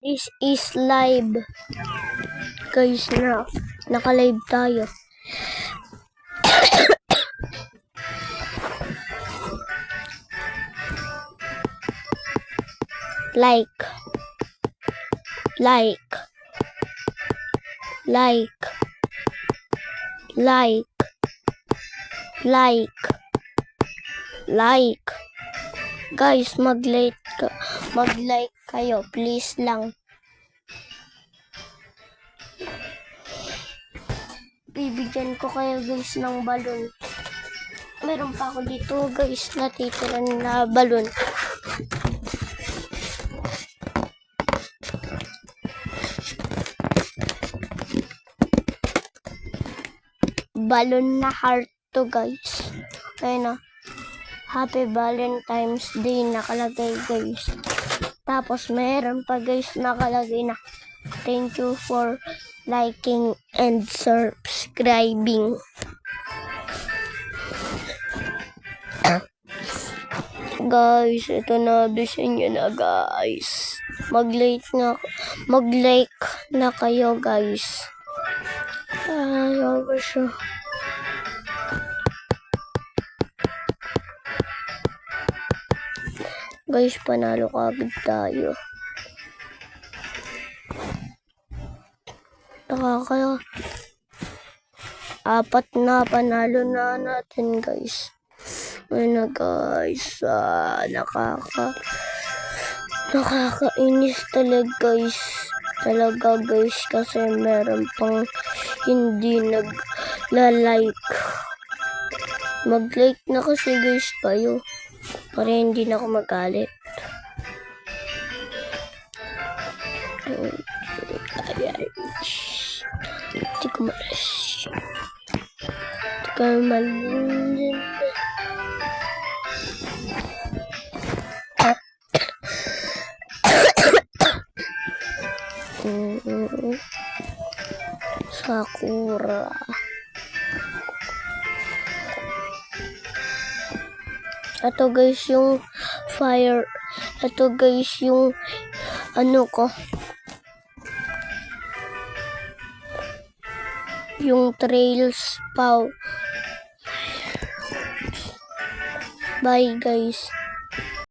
This is live. Guys, naka-live tayo. Like. Guys, mag-like kayo, please lang. Bibigyan ko kayo guys ng balon. Meron pa ako dito guys, natitira na balon. Balon na heart to guys. Ayun na. Happy Valentine's Day nakalagay guys. Tapos meron pa guys nakalagay na thank you for liking and subscribing. Guys, ito na bisin nyo na guys. Mag-like na kayo guys. Ayaw ko siya. Guys, panalo kagad tayo. Apat na panalo na natin guys. Ayun na guys. Nakakainis talaga guys. Kasi meron pang hindi nagla-like. Mag-like na kasi guys kayo. Para hindi na ako magalit. Hindi ko malindin. Sakura. Ito guys yung fire. Ito guys yung ano ko. Yung trails paw. Bye guys.